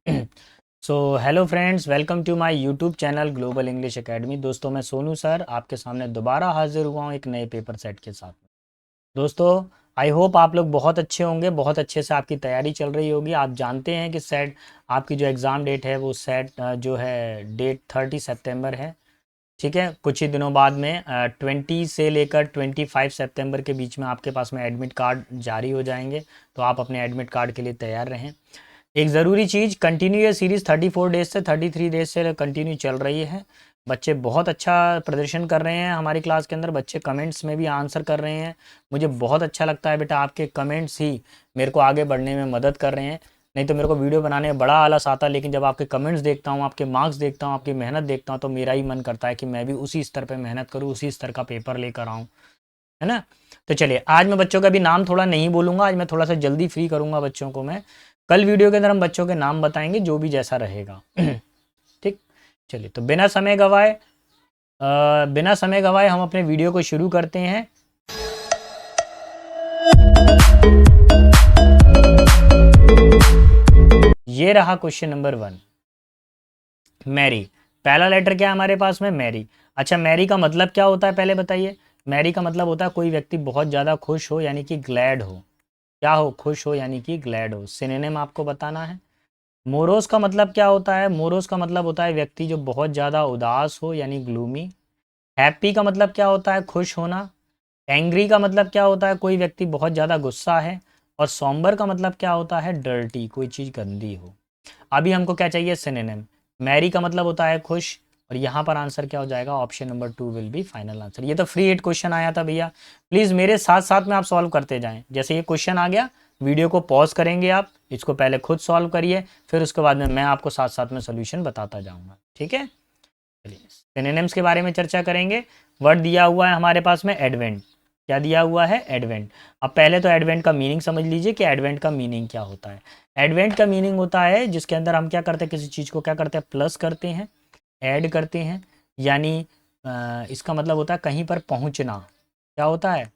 So hello friends, welcome to my YouTube channel Global English Academy. दोस्तों, मैं Sonu sir आपके सामने दोबारा हाजिर हुआ हूँ एक नए पेपर सेट के साथ में। दोस्तों, आई होप आप लोग बहुत अच्छे होंगे, बहुत अच्छे से आपकी तैयारी चल रही होगी। आप जानते हैं कि सेट आपकी जो एग्ज़ाम डेट है वो सेट जो है डेट 30 सितंबर है। ठीक है, कुछ ही दिनों बाद में 20 से लेकर 25 सितंबर के बीच में आपके पास में एडमिट कार्ड जारी हो जाएंगे। तो आप अपने एडमिट कार्ड के लिए तैयार रहें। एक ज़रूरी चीज़, कंटिन्यू ये सीरीज़ 34 डेज से 33 डेज से कंटिन्यू चल रही है। बच्चे बहुत अच्छा प्रदर्शन कर रहे हैं हमारी क्लास के अंदर। बच्चे कमेंट्स में भी आंसर कर रहे हैं। मुझे बहुत अच्छा लगता है बेटा, आपके कमेंट्स ही मेरे को आगे बढ़ने में मदद कर रहे हैं। नहीं तो मेरे को वीडियो बनाने में बड़ा आलस आता, लेकिन जब आपके कमेंट्स देखता हूँ, आपके मार्क्स देखता हूँ, आपकी मेहनत देखता हूँ, तो मेरा ही मन करता है कि मैं भी उसी स्तर पर मेहनत करूँ, उसी स्तर का पेपर लेकर आऊँ, है ना। तो चलिए, आज मैं बच्चों का भी नाम थोड़ा नहीं बोलूँगा। आज मैं थोड़ा सा जल्दी फ्री करूँगा बच्चों को मैं। कल वीडियो के अंदर हम बच्चों के नाम बताएंगे, जो भी जैसा रहेगा। ठीक। चलिए, तो बिना समय गवाए हम अपने वीडियो को शुरू करते हैं। ये रहा क्वेश्चन नंबर 1। मैरी। पहला लेटर क्या है हमारे पास में? मैरी। अच्छा, मैरी का मतलब क्या होता है पहले बताइए। मैरी का मतलब होता है कोई व्यक्ति बहुत ज़्यादा खुश हो, यानी कि ग्लैड हो। क्या हो? खुश हो, यानी कि ग्लैड हो। सिनोनिम आपको बताना है। मोरोस का मतलब क्या होता है? मोरोस का मतलब होता है व्यक्ति जो बहुत ज़्यादा उदास हो, यानी ग्लूमी। हैप्पी का मतलब क्या होता है? खुश होना। एंग्री का मतलब क्या होता है? कोई व्यक्ति बहुत ज़्यादा गुस्सा है। और सॉम्बर का मतलब क्या होता है? डर्टी, कोई चीज़ गंदी हो। अभी हमको क्या चाहिए? सिनोनिम। मैरी का मतलब होता है खुश। और यहाँ पर आंसर क्या हो जाएगा? Option number 2 will be final answer. ये तो फ्री हिट क्वेश्चन आया था भैया। प्लीज़ मेरे साथ साथ में आप सॉल्व करते जाएं। जैसे ये क्वेश्चन आ गया, वीडियो को पॉज करेंगे आप, इसको पहले खुद सॉल्व करिए, फिर उसके बाद में मैं आपको साथ साथ में सोल्यूशन बताता जाऊँगा। ठीक है, चलिए सिनोनिम्स के बारे में चर्चा करेंगे। वर्ड दिया हुआ है हमारे पास में एडवेंट। क्या दिया हुआ है? एडवेंट। अब पहले तो एडवेंट का मीनिंग समझ लीजिए कि एडवेंट का मीनिंग क्या होता है। एडवेंट का मीनिंग होता है जिसके अंदर हम क्या करते हैं, किसी चीज़ को क्या करते हैं? प्लस करते हैं, ऐड करते हैं। यानी इसका मतलब होता है कहीं पर पहुंचना। क्या होता है?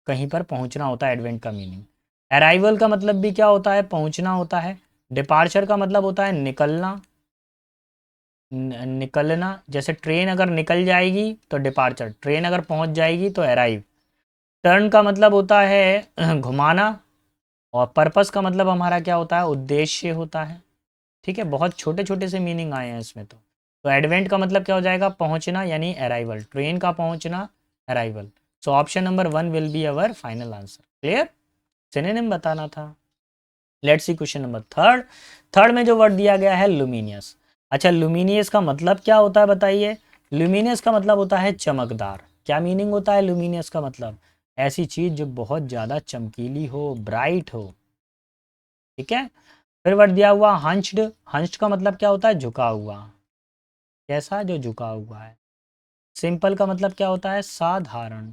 कहीं पर पहुंचना होता है एडवेंट का मीनिंग। अराइवल का मतलब भी क्या होता है? पहुंचना होता है। डिपार्चर का मतलब होता है निकलना। निकलना, जैसे ट्रेन अगर निकल जाएगी तो डिपार्चर, ट्रेन अगर पहुंच जाएगी तो अराइव। टर्न का मतलब होता है घुमाना। और पर्पस का मतलब हमारा क्या होता है? उद्देश्य होता है। ठीक है, बहुत छोटे छोटे से मीनिंग आए हैं इसमें। तो एडवेंट का मतलब क्या हो जाएगा? पहुंचना, यानी अराइवल, ट्रेन का पहुंचना, arrival. So option number 1 will be our final answer. Clear? Synonym बताना था। Let's see question number 3। Third में जो वर्ड दिया गया है लुमिनियस। अच्छा, लुमिनियस का मतलब क्या होता है बताइए। लुमिनियस का मतलब होता है चमकदार। क्या मीनिंग होता है लुमिनियस का मतलब? ऐसी चीज जो बहुत ज्यादा चमकीली हो, ब्राइट हो। ठीक है। फिर वर्ड दिया हुआ हंच्ड। हंच्ड का मतलब क्या होता है? झुका हुआ। कैसा? जो झुका हुआ है। सिंपल का मतलब क्या होता है? साधारण।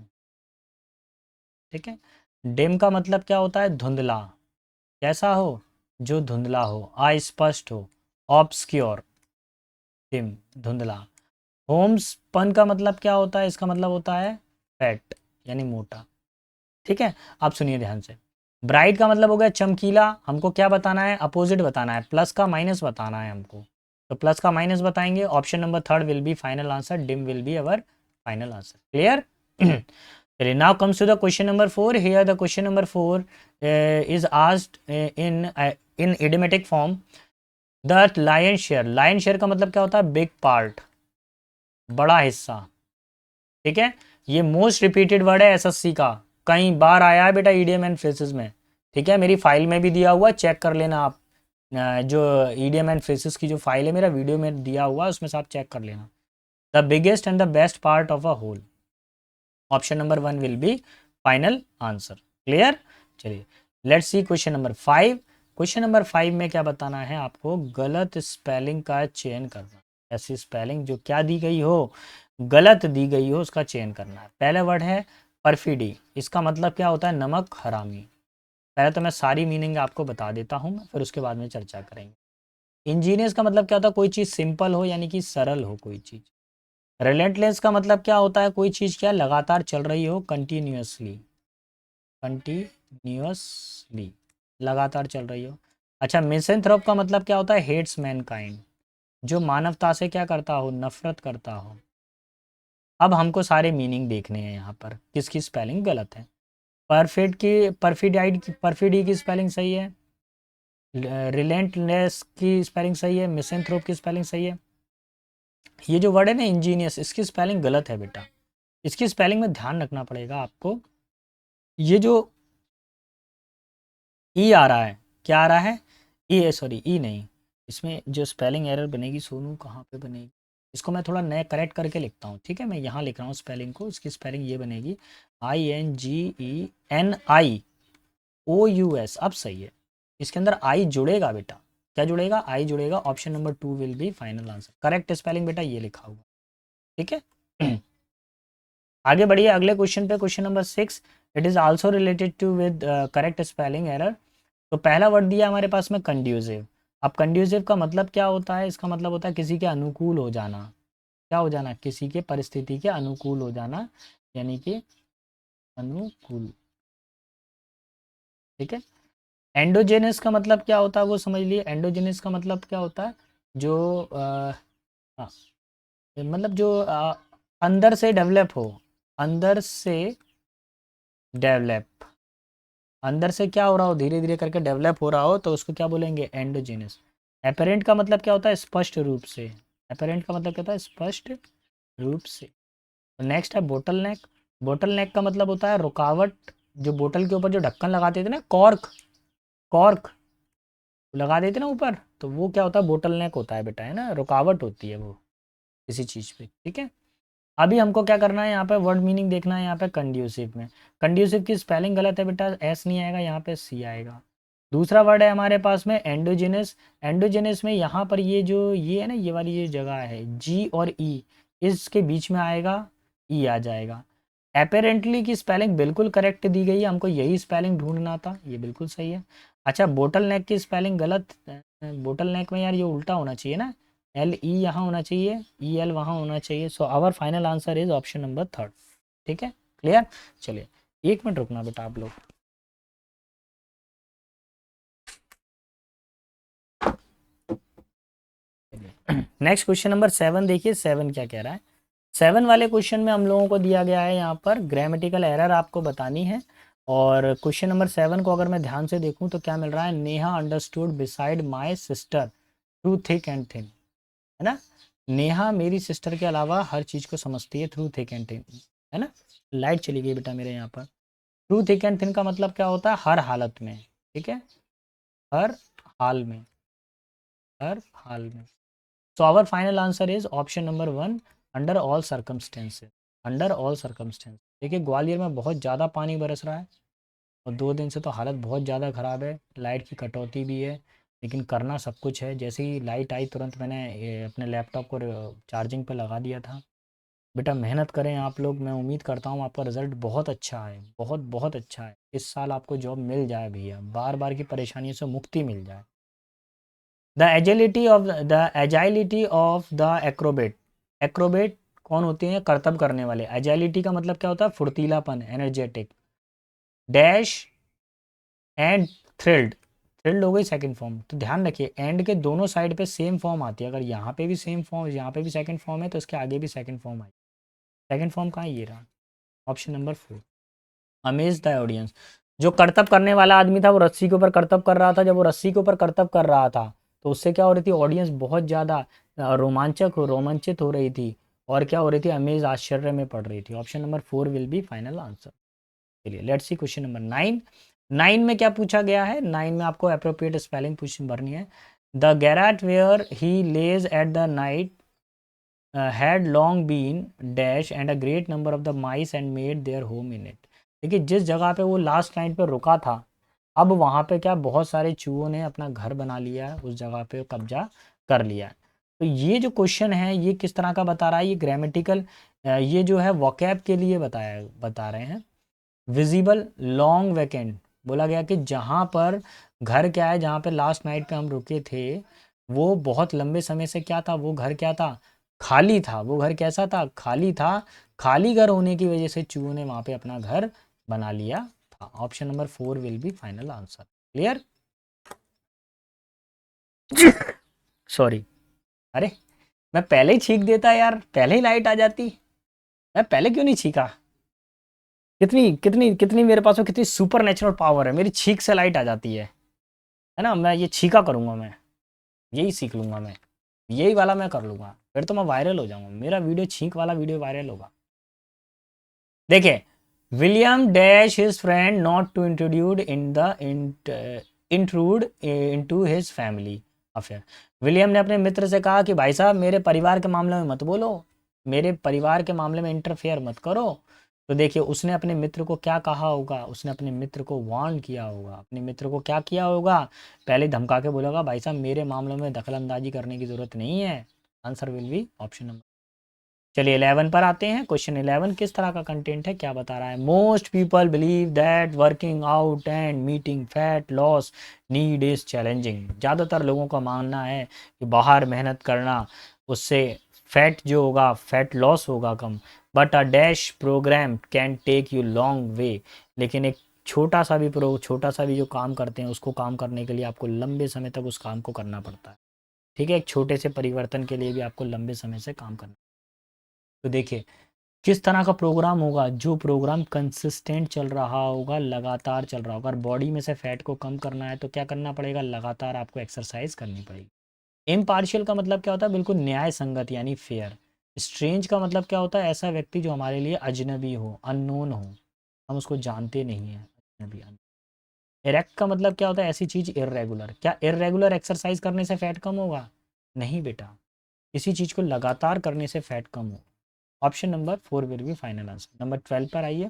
ठीक है। डिम का मतलब क्या होता है? धुंधला। कैसा हो? जो धुंधला हो, अस्पष्ट हो। ऑब्सक्योर, डिम, धुंधला। होम्स पन का मतलब क्या होता है? इसका मतलब होता है फैट, यानी मोटा। ठीक है। आप सुनिए ध्यान से। ब्राइट का मतलब हो गया चमकीला। हमको क्या बताना है? अपोजिट बताना है, प्लस का माइनस बताना है हमको। तो प्लस का माइनस बताएंगे। Option number 3 will be final answer. Dim will be our final answer. Clear? चलिए, now comes to the question number 4। Here the question number 4 is asked in idiomatic form. The lion share. Lion share का मतलब क्या होता है? Big part, बड़ा हिस्सा। ठीक है। ये मोस्ट रिपीटेड वर्ड है एसएससी का। कई बार आया है बेटा ईडीएम एंड फ्रेजेस में। ठीक है, मेरी फाइल में भी दिया हुआ, चेक कर लेना आप। जो ईडीएम एंड फ्रेजेस की जो फाइल है, मेरा वीडियो में दिया हुआ, उसमें से आप चेक कर लेना। The biggest and the best part of a whole. Option number 1 will be final answer. Clear? चलिए, let's see question number 5। Question number 5 में क्या बताना है आपको? गलत स्पेलिंग का चयन करना। ऐसी स्पेलिंग जो क्या दी गई हो, गलत दी गई हो, उसका चयन करना है। पहला वर्ड है परफिडी। इसका मतलब क्या होता है? नमक हरामी। पहले तो मैं सारी मीनिंग आपको बता देता हूँ, फिर उसके बाद में चर्चा करेंगे। इंजीनियर्स का मतलब क्या होता है? कोई चीज़ सिंपल हो, यानी कि सरल हो कोई चीज़। रिलेंटलेस का मतलब क्या होता है? कोई चीज़ क्या लगातार चल रही हो, कंटिन्यूसली। कंटिन्यूसली, लगातार चल रही हो। अच्छा, मिसेंथ्रोप का मतलब क्या होता है? हेट्स मैनकाइंड, जो मानवता से क्या करता हो? नफरत करता हो। अब हमको सारे मीनिंग देखने हैं यहाँ पर, किसकी स्पेलिंग गलत है। परफिडी की स्पेलिंग सही है, रिलेंटलेस की स्पेलिंग सही है, मिसेंथ्रोप की स्पेलिंग सही है। ये जो वर्ड है ना इंजीनियस, इसकी स्पेलिंग गलत है बेटा, इसकी स्पेलिंग में ध्यान रखना पड़ेगा आपको। ये जो ई आ रहा है, क्या आ रहा है? ई, सॉरी ई नहीं, इसमें जो स्पेलिंग एरर बनेगी सोनू कहाँ पे बनेगी, इसको मैं थोड़ा नया करेक्ट करके लिखता हूँ, ठीक है। मैं यहाँ लिख रहा हूँ स्पेलिंग को, इसकी स्पेलिंग ये बनेगी INGENIOUS। अब सही है, इसके अंदर आई जुड़ेगा बेटा, क्या जुड़ेगा? आई जुड़ेगा। Option number 2 will be final answer. Correct spelling बेटा ये लिखा हुआ, ठीक है। आगे बढ़िए अगले क्वेश्चन पे, question number 6। It is also related to with correct spelling error. तो पहला वर्ड दिया हमारे पास में कंड्यूसिव। अब कंड्यूसिव का मतलब क्या होता है? इसका मतलब होता है किसी के अनुकूल हो जाना। क्या हो जाना? किसी के परिस्थिति के अनुकूल हो जाना, यानी कि अनुकूल, ठीक है। एंडोजेनस का मतलब क्या होता है वो समझ लिए। एंडोजेनस का मतलब क्या होता है? जो हाँ, मतलब जो अंदर से डेवलप हो, अंदर से डेवलप, अंदर से क्या हो रहा हो, धीरे धीरे करके डेवलप हो रहा हो, तो उसको क्या बोलेंगे? एंडोजेनस। एपेरेंट का मतलब क्या होता है? स्पष्ट रूप से। एपेरेंट का मतलब क्या होता है? स्पष्ट रूप से। नेक्स्ट है बोटल नेक। बोटल नेक का मतलब होता है रुकावट। जो बोतल के ऊपर जो ढक्कन लगाते थे ना, कॉर्क, कॉर्क लगा देते ना ऊपर, तो वो क्या होता है? बोटल नेक होता है बेटा, है ना, रुकावट होती है वो किसी चीज़ पे, ठीक है। अभी हमको क्या करना है, यहाँ पे वर्ड मीनिंग देखना है। यहाँ पे कंड्यूसिव में, कंड्यूसिव की स्पेलिंग गलत है बेटा, एस नहीं आएगा, यहाँ पे सी आएगा। दूसरा वर्ड है हमारे पास में एंडोजेनस। एंडोजेनस में यहाँ पर ये जो ये है ना, ये वाली ये जगह है जी और ई, इसके बीच में आएगा, ई आ जाएगा। अपेरेंटली की स्पेलिंग बिल्कुल करेक्ट दी गई है, हमको यही स्पेलिंग ढूंढना था, ये बिल्कुल सही है। अच्छा, बोटल नेक की स्पेलिंग गलत। बोटल नेक में यार ये उल्टा होना चाहिए ना, एल ई यहाँ होना चाहिए, ई एल वहाँ होना चाहिए। So our final answer is option number 3, ठीक है, क्लियर। चलिए 1 मिनट रुकना बेटा आप लोग। नेक्स्ट क्वेश्चन नंबर 7 देखिए, 7 क्या कह रहा है। 7 वाले क्वेश्चन में हम लोगों को दिया गया है यहाँ पर ग्रामेटिकल एरर आपको बतानी है। और क्वेश्चन नंबर 7 को अगर मैं ध्यान से देखूँ तो क्या मिल रहा है? Neha understood beside my sister through thick and thin, है ना। नेहा मेरी सिस्टर के अलावा हर चीज़ को समझती है थ्रू थिक एंड थिन, है ना। लाइट चली गई बेटा मेरे यहाँ पर। थ्रू थिक एंड थिन का मतलब क्या होता है? हर हालत में, ठीक है, हर हाल में, हर हाल में। So our final answer is option number 1, under all circumstances. Under all circumstance. देखिए ग्वालियर में बहुत ज़्यादा पानी बरस रहा है, और 2 दिन से तो हालत बहुत ज़्यादा ख़राब है, लाइट की कटौती भी है, लेकिन करना सब कुछ है। जैसे ही लाइट आई तुरंत मैंने अपने लैपटॉप को चार्जिंग पे लगा दिया था। बेटा मेहनत करें आप लोग, मैं उम्मीद करता हूँ आपका रिज़ल्ट बहुत अच्छा है, बहुत बहुत अच्छा है। इस साल आपको जॉब मिल जाए भैया, बार बार की परेशानियों से मुक्ति मिल जाए। The Acrobat. एक्रोबेट कौन होते हैं? करतब करने वाले। एजाइलिटी का मतलब क्या होता है? फुर्तीलापन, energetic. Dash and thrilled, thrilled हो गई सेकंड फॉर्म। तो ध्यान रखिए एंड के दोनों साइड पे सेम फॉर्म आती है, अगर यहाँ पे भी सेम फॉर्म, यहाँ पे भी सेकंड फॉर्म है, तो इसके आगे भी second form I. Second form कहाँ है? ये रहा, option number 4। Amaze the audience. जो करतब करने वाला आदमी था वो रस्सी के ऊपर करतब कर रहा था, जब वो रस्सी के ऊपर करतब कर रहा था तो उससे क्या हो रही थी? ऑडियंस बहुत ज़्यादा रोमांचित हो रही थी, और क्या हो रही थी? अमेज, आश्चर्य में पड़ रही थी। Option number 4 will be final answer. चलिए लेट्स सी क्वेश्चन नंबर 9। 9 में क्या पूछा गया है? 9 में आपको अप्रोप्रिएट स्पेलिंग पूछ भरनी है। The garret where he lays at the night had long been dash and a great number of the mice and made their home in it। देखिए जिस जगह पे वो लास्ट नाइट पे रुका था, अब वहाँ पे क्या बहुत सारे चूहों ने अपना घर बना लिया है, उस जगह पे कब्जा कर लिया है। तो ये जो क्वेश्चन है ये किस तरह का बता रहा है? ये ग्रामेटिकल, ये जो है वोकैब के लिए बता रहे हैं। विजिबल, लॉन्ग वैकेंट, बोला गया कि जहाँ पर घर क्या है, जहाँ पे लास्ट नाइट पे हम रुके थे वो बहुत लंबे समय से क्या था? वो घर क्या था? खाली था। वो घर कैसा था? खाली था। खाली घर होने की वजह से चूहों ने वहाँ पे अपना घर बना लिया था। Option number 4 will be final answer. Clear. Sorry. अरे मैं पहले ही छींक देता यार, पहले ही लाइट आ जाती। मैं पहले क्यों नहीं छींका? कितनी कितनी कितनी मेरे पास में कितनी सुपर नेचुरल पावर है, मेरी छींक से लाइट आ जाती है ना। मैं ये छींका करूंगा, मैं यही सीख लूंगा, मैं यही वाला मैं कर लूंगा, फिर तो मैं वायरल हो जाऊंगा, मेरा वीडियो छींक वाला वीडियो वायरल होगा। देखिए, William dash his friend not to introduced in the intrude into his family affair. William ने अपने मित्र से कहा कि भाई साहब मेरे परिवार के मामले में मत बोलो, मेरे परिवार के मामले में इंटरफेयर मत करो। तो देखिए उसने अपने मित्र को क्या कहा होगा, उसने अपने मित्र को वार्न किया होगा। अपने मित्र को क्या किया होगा? पहले धमका के बोला होगा भाई साहब मेरे मामलों में दखल अंदाजी करने की ज़रूरत नहीं है। Answer will be option number. चलिए 11 पर आते हैं। क्वेश्चन 11 किस तरह का कंटेंट है, क्या बता रहा है? Most people believe that working out and meeting fat loss need is challenging. ज़्यादातर लोगों का मानना है कि बाहर मेहनत करना, उससे फैट जो होगा, फैट लॉस होगा कम। But a dash program can take you long way. लेकिन एक छोटा सा भी जो काम करते हैं उसको काम करने के लिए आपको लंबे समय तक उस काम को करना पड़ता है। ठीक है, एक छोटे से परिवर्तन के लिए भी आपको लंबे समय से काम करना। तो देखिए किस तरह का प्रोग्राम होगा, जो प्रोग्राम कंसिस्टेंट चल रहा होगा, लगातार चल रहा होगा। अगर बॉडी में से फैट को कम करना है तो क्या करना पड़ेगा? लगातार आपको एक्सरसाइज करनी पड़ेगी। इम्पार्शियल का मतलब क्या होता है? बिल्कुल न्याय संगत यानी फेयर। स्ट्रेंज का मतलब क्या होता है? ऐसा व्यक्ति जो हमारे लिए अजनबी हो, अननोन हो, हम उसको जानते नहीं हैं, अजनबी। इरेक्ट का मतलब क्या होता है? ऐसी चीज़ इरेगुलर। क्या इरेगुलर एक्सरसाइज करने से फैट कम होगा? नहीं बेटा, किसी चीज़ को लगातार करने से फैट कम हो। Option number 4 will be final answer. Number 12 पर आइए।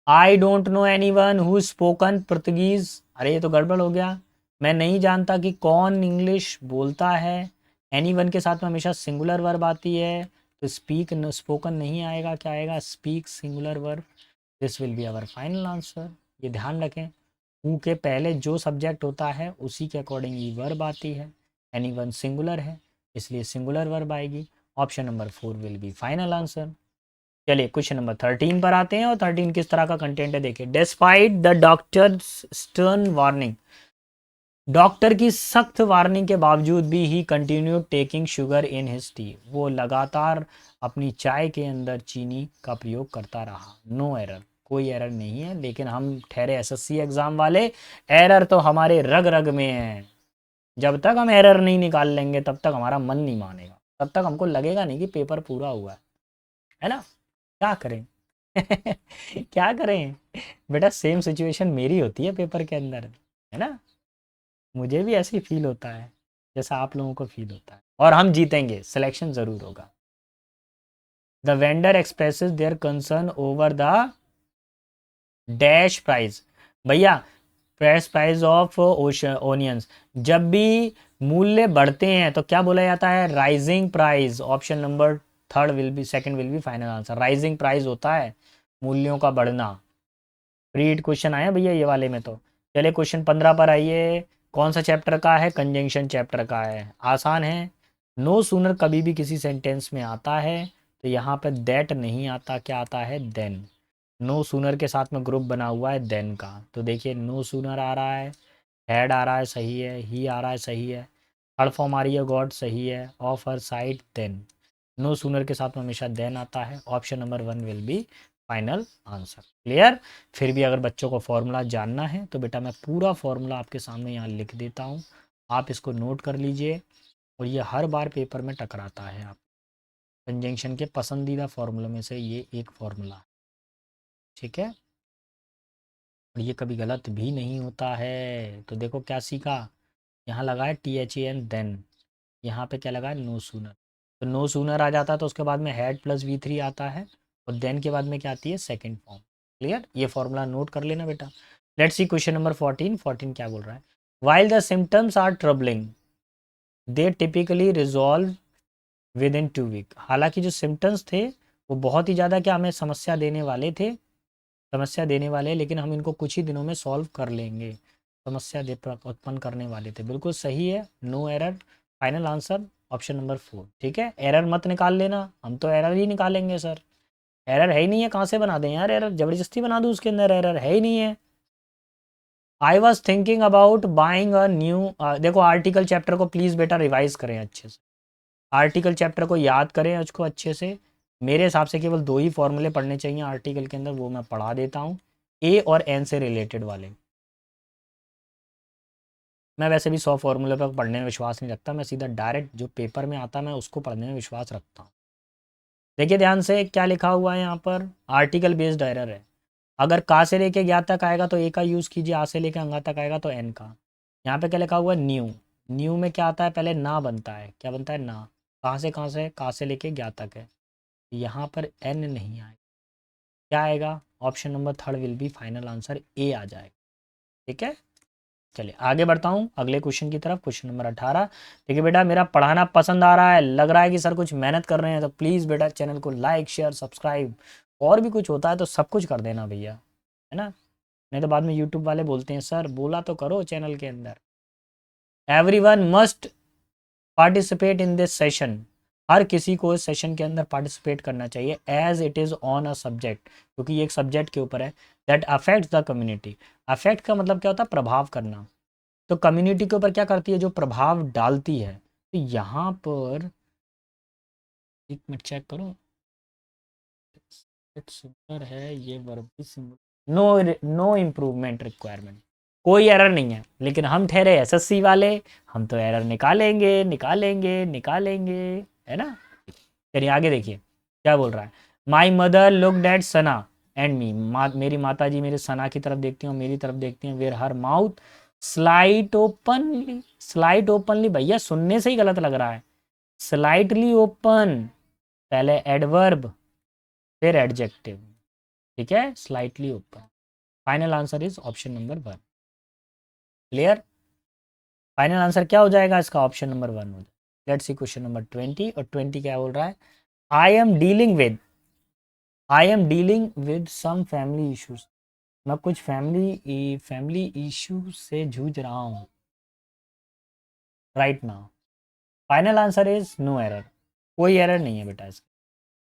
I don't know any one who spoken Portuguese. अरे ये तो गड़बड़ हो गया। मैं नहीं जानता कि कौन इंग्लिश बोलता है। एनी वन के साथ में हमेशा सिंगुलर वर्ब आती है, तो स्पीक स्पोकन नहीं आएगा, क्या आएगा? Speak singular verb. This will be our final answer. ये ध्यान रखें, हु के पहले जो सब्जेक्ट होता है उसी के अकॉर्डिंग ही वर्ब आती है। एनी वन सिंगुलर है, इसलिए सिंगुलर वर्ब आएगी। Option number 4 will be final answer. चलिए क्वेश्चन नंबर 13 पर आते हैं। और 13 किस तरह का कंटेंट है देखिए। Despite the doctor stern warning. Doctor की सख्त वार्निंग के बावजूद भी he continue taking sugar in his tea. वो लगातार अपनी चाय के अंदर चीनी का प्रयोग करता रहा। नो एरर, कोई एरर नहीं है। लेकिन हम ठहरे एसएससी एग्जाम वाले, एरर तो हमारे रग रग में है। जब तक हम एरर नहीं निकाल लेंगे तब तक हमारा मन नहीं मानेगा, तब तक हमको लगेगा नहीं कि पेपर पूरा हुआ है ना। क्या करें? क्या करें बेटा, सेम सिचुएशन मेरी होती है पेपर के अंदर, है ना। मुझे भी ऐसे ही फील होता है जैसा आप लोगों को फील होता है, और हम जीतेंगे, सिलेक्शन ज़रूर होगा। The vendor expresses their concern over the dash price. भैया, प्रेस प्राइस ऑफ ओनियंस। जब भी मूल्य बढ़ते हैं तो क्या बोला जाता है? Rising price. Option number third will B, second will be final answer. Rising price होता है मूल्यों का बढ़ना। रीड क्वेश्चन आया भैया ये वाले में तो। चलिए क्वेश्चन 15 पर आइए। कौन सा चैप्टर का है? कंजंक्शन चैप्टर का है, आसान है। नो सूनर कभी भी किसी सेंटेंस में आता है तो यहाँ पे दैट नहीं आता, क्या आता है? देन। नो सूनर के साथ में ग्रुप बना हुआ है देन का, तो देखिए नो सूनर आ रहा है, हैड आ रहा है, सही है। ही आ रहा है, सही है। थर्ड फॉर्म आ रही है गॉड, सही है। Of her side then. No sooner के साथ में हमेशा देन आता है। Option number 1 will be final answer. Clear? फिर भी अगर बच्चों को फॉर्मूला जानना है तो बेटा मैं पूरा फॉर्मूला आपके सामने यहाँ लिख देता हूँ, आप इसको नोट कर लीजिए। और ये हर बार पेपर में टकराता है। आप कंजंक्शन के पसंदीदा फार्मूलों में से ये एक फार्मूला, ठीक है। और ये कभी गलत भी नहीं होता है। तो देखो क्या सीखा, यहाँ लगा है THAN देन, यहाँ पे क्या लगा है? No sooner. तो नो सूनर आ जाता है तो उसके बाद में हैड प्लस V3 आता है, और देन के बाद में क्या आती है? Second form. क्लियर? ये फॉर्मूला नोट कर लेना बेटा। Let's see question number 14। 14 क्या बोल रहा है? While the symptoms are troubling they typically resolve within 2 week. हालांकि जो सिम्टम्स थे वो बहुत ही ज़्यादा क्या हमें समस्या देने वाले, लेकिन हम इनको कुछ ही दिनों में सॉल्व कर लेंगे। उत्पन्न करने वाले थे, बिल्कुल सही है। No error, final answer option number 4। ठीक है, एरर मत निकाल लेना, हम तो एरर ही निकालेंगे सर। एरर है ही नहीं है, कहाँ से बना दें यार एरर? जबरदस्ती बना दूँ उसके अंदर? एरर है ही नहीं है। I was thinking about buying a new, देखो आर्टिकल चैप्टर को प्लीज़ बेटा रिवाइज करें अच्छे से, आर्टिकल चैप्टर को याद करें उसको अच्छे से। मेरे हिसाब से केवल 2 ही फॉर्मूले पढ़ने चाहिए आर्टिकल के अंदर, वो मैं पढ़ा देता हूँ, ए और एन से रिलेटेड वाले। मैं वैसे भी 100 फॉर्मूले पर पढ़ने में विश्वास नहीं रखता, मैं सीधा डायरेक्ट जो पेपर में आता है मैं उसको पढ़ने में विश्वास रखता हूँ। देखिए ध्यान से क्या लिखा हुआ है यहाँ पर, आर्टिकल बेस्ड एरर है। अगर का से लेके ज्ञा तक आएगा तो ए का यूज़ कीजिए, आ से लेके अंगा तक आएगा तो एन का। यहाँ पे क्या लिखा हुआ है, न्यू। न्यू में क्या आता है, पहले ना बनता है, क्या बनता है, ना। कहाँ से, का से लेके ज्ञा तक है, यहाँ पर एन नहीं आएगा, क्या आएगा, option number third will be final answer, A आ जाएगा। ठीक है, चलिए आगे बढ़ता हूँ अगले क्वेश्चन की तरफ, क्वेश्चन नंबर 18। देखिए बेटा मेरा पढ़ाना पसंद आ रहा है, लग रहा है कि सर कुछ मेहनत कर रहे हैं, तो प्लीज़ बेटा चैनल को लाइक शेयर सब्सक्राइब, और भी कुछ होता है तो सब कुछ कर देना भैया, है ना, नहीं तो बाद में यूट्यूब वाले बोलते हैं सर बोला तो करो चैनल के अंदर। Everyone must participate in this session, हर किसी को इस सेशन के अंदर पार्टिसिपेट करना चाहिए, as it is on a subject, क्योंकि ये एक सब्जेक्ट के ऊपर है, that affects the community. Affect का मतलब क्या होता है, प्रभाव करना, तो कम्युनिटी के ऊपर क्या करती है, जो प्रभाव डालती है। तो यहाँ पर एक मिनट चेक करो, सिंगुलर है ये वर्ब भी सिंगुलर, नो इम्प्रूवमेंट रिक्वायरमेंट, कोई एरर नहीं है, लेकिन हम ठहरे एसएससी वाले, हम तो एरर निकालेंगे निकालेंगे निकालेंगे, है ना। चलिए आगे देखिए क्या बोल रहा है, my mother looked at Sana and me, मेरी माता जी मेरे सना की तरफ देखती हैं और मेरी तरफ देखती हैं, where her mouth slight openly, slight openly भैया सुनने से ही गलत लग रहा है, स्लाइटली ओपन, पहले एडवर्ब फिर एडजेक्टिव, ठीक है, slightly open, final answer is option number 1। Clear, final answer क्या हो जाएगा इसका, ऑप्शन नंबर 1 हो जाएगा। लेट्स सी क्वेश्चन नंबर 20, और 20 क्या बोल रहा है, I am dealing with, I am dealing with some family issues, मैं कुछ फैमिली इशू से जूझ रहा हूँ right now, final answer is no error, कोई एरर नहीं है बेटा इसका,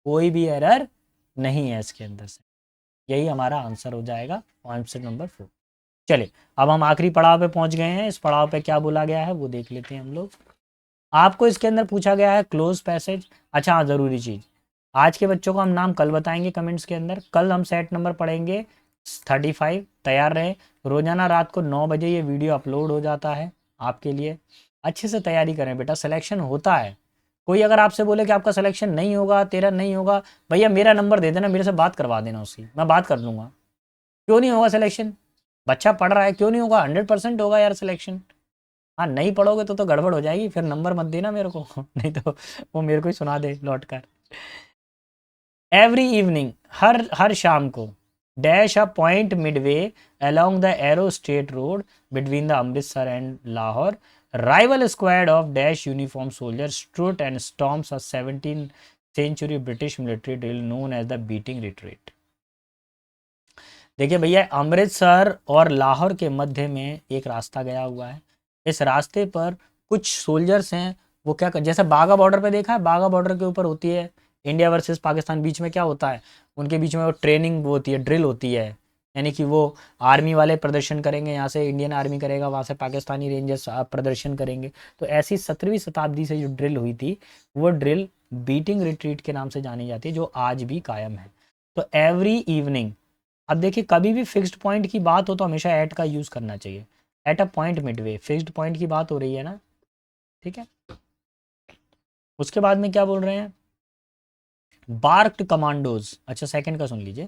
कोई भी एरर नहीं है इसके अंदर से, यही हमारा आंसर हो जाएगा ऑप्शन नंबर 4। चलिए अब हम आखिरी पड़ाव पे पहुंच गए हैं, इस पड़ाव पे क्या बोला गया है वो देख लेते हैं हम लोग। आपको इसके अंदर पूछा गया है क्लोज पैसेज, अच्छा हाँ ज़रूरी चीज़, आज के बच्चों को हम नाम कल बताएंगे कमेंट्स के अंदर, कल हम सेट नंबर पढ़ेंगे 35, तैयार रहे, रोज़ाना रात को 9 बजे ये वीडियो अपलोड हो जाता है आपके लिए, अच्छे से तैयारी करें बेटा, सिलेक्शन होता है। कोई अगर आपसे बोले कि आपका सिलेक्शन नहीं होगा, तेरा नहीं होगा, भैया मेरा नंबर दे देना, मेरे से बात करवा देना, उसकी मैं बात कर लूँगा, क्यों नहीं होगा सिलेक्शन, बच्चा पढ़ रहा है क्यों नहीं होगा, 100% होगा यार सिलेक्शन। हाँ नहीं पढ़ोगे तो गड़बड़ हो जाएगी, फिर नंबर मत देना मेरे को नहीं तो वो मेरे को ही सुना दे लौट कर। एवरी इवनिंग, हर शाम को, dash a point midway along the arrow state road between the Amritsar and Lahore, rival squad of dash uniform soldier strut and stomps a 17th century British military drill known as the beating retreat. देखिए भैया अमृतसर और लाहौर के मध्य में एक रास्ता गया हुआ है, इस रास्ते पर कुछ सोल्जर्स हैं, वो क्या कर, जैसे बाघा बॉर्डर पे देखा है, बाघा बॉर्डर के ऊपर होती है इंडिया वर्सेस पाकिस्तान, बीच में क्या होता है, उनके बीच में वो ट्रेनिंग वो होती है, ड्रिल होती है, यानी कि वो आर्मी वाले प्रदर्शन करेंगे, यहाँ से इंडियन आर्मी करेगा, वहाँ से पाकिस्तानी रेंजर्स प्रदर्शन करेंगे, तो ऐसी 17वीं शताब्दी से जो ड्रिल हुई थी वो ड्रिल बीटिंग रिट्रीट के नाम से जानी जाती है, जो आज भी कायम है। तो एवरी इवनिंग, अब देखिए कभी भी फिक्स्ड पॉइंट की बात हो तो हमेशा एट का यूज़ करना चाहिए, at a point Midway, fixed point की बात हो रही है ना, ठीक है। उसके बाद में क्या बोल रहे हैं, बार्क्ड कमांडोज, अच्छा सेकंड का सुन लीजिए,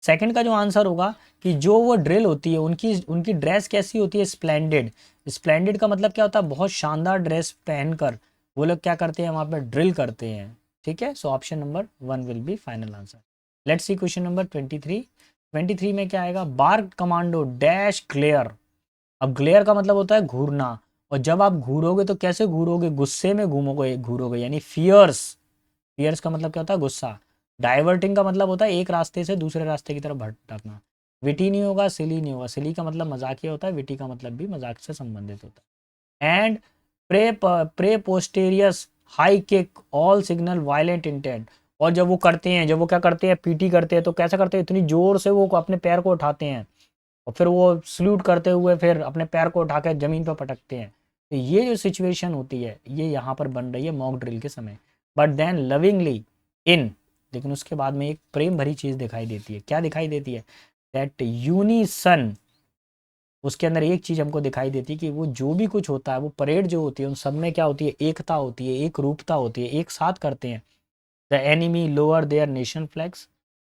सेकंड का जो आंसर होगा कि जो वो ड्रिल होती है उनकी उनकी ड्रेस कैसी होती है, स्प्लेंडेड, स्प्लेंडेड का मतलब क्या होता है, बहुत शानदार ड्रेस पहनकर वो लोग क्या करते हैं वहाँ पर ड्रिल करते हैं, ठीक है। So option number 1 will be final answer. Let's see question number 23, 23 में क्या आएगा, बार्क कमांडो डैश ग्लेयर, अब ग्लेयर का मतलब होता है घूरना, और जब आप घूरोगे तो कैसे घूरोगे, गुस्से में घूमोगे, घूरोगे यानी फियर्स, फियर्स का मतलब क्या होता है, गुस्सा। डाइवर्टिंग का मतलब होता है एक रास्ते से दूसरे रास्ते की तरफ भटकना। विटी नहीं होगा, सिली नहीं होगा, सिली का मतलब मजाकिया होता है, विटी का मतलब भी मजाक से संबंधित होता है। And preposterous high kick all signal violent intent, और जब वो करते हैं, जब वो क्या करते हैं, पीटी करते हैं, तो कैसा करते हैं, इतनी जोर से वो अपने पैर को उठाते हैं, और फिर वो सल्यूट करते हुए फिर अपने पैर को उठा कर ज़मीन पर पटकते हैं। तो ये जो सिचुएशन होती है ये यहाँ पर बन रही है मॉक ड्रिल के समय। बट देन लविंगली इन, लेकिन उसके बाद में एक प्रेम भरी चीज़ दिखाई देती है। क्या दिखाई देती है? दैट यूनिसन, उसके अंदर एक चीज़ हमको दिखाई देती है कि वो जो भी कुछ होता है, वो परेड जो होती है उन सब में क्या होती है? एकता होती है, एक रूपता होती है, एक साथ करते हैं। The enemy lower there nation flags,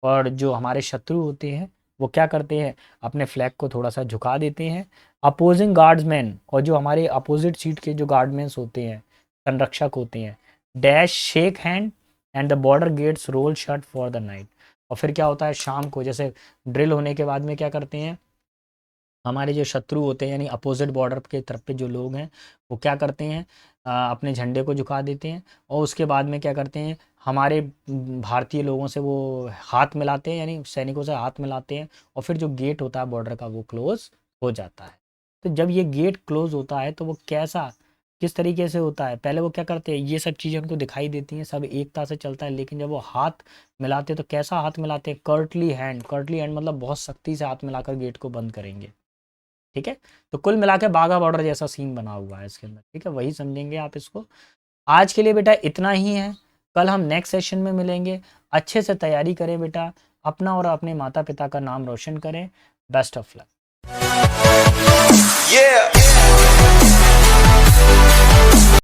और जो हमारे शत्रु होते हैं वो क्या करते हैं? अपने फ्लैग को थोड़ा सा झुका देते हैं। अपोजिंग गार्ड्समैन, और जो हमारे अपोजिट सीट के जो गार्डमैन्स होते हैं, संरक्षक होते हैं, dash shake hand and the border gates roll shut for the night. और फिर क्या होता है? शाम को जैसे ड्रिल होने के बाद में क्या करते हैं हमारे जो शत्रु होते हैं, यानी अपोजिट बॉर्डर के तरफ पे जो लोग हैं, वो क्या करते हैं? अपने झंडे को झुका देते हैं, और उसके बाद में क्या करते हैं? हमारे भारतीय लोगों से वो हाथ मिलाते हैं, यानी सैनिकों से हाथ मिलाते हैं, और फिर जो गेट होता है बॉर्डर का वो क्लोज हो जाता है। तो जब ये गेट क्लोज होता है तो वो कैसा, किस तरीके से होता है? पहले वो क्या करते हैं? ये सब चीज़ें उनको दिखाई देती हैं, सब एकता से चलता है, लेकिन जब वो हाथ मिलाते हैं तो कैसा हाथ मिलाते हैं? Curtly hand. कर्टली हैंड मतलब बहुत सख्ती से हाथ मिलाकर गेट को बंद करेंगे। ठीक है, तो कुल मिला के बाघा बॉर्डर जैसा सीन बना हुआ है इसके अंदर। ठीक है, वही समझेंगे आप इसको। आज के लिए बेटा इतना ही है, कल हम नेक्स्ट सेशन में मिलेंगे। अच्छे से तैयारी करें बेटा, अपना और अपने माता पिता का नाम रोशन करें। Best of luck.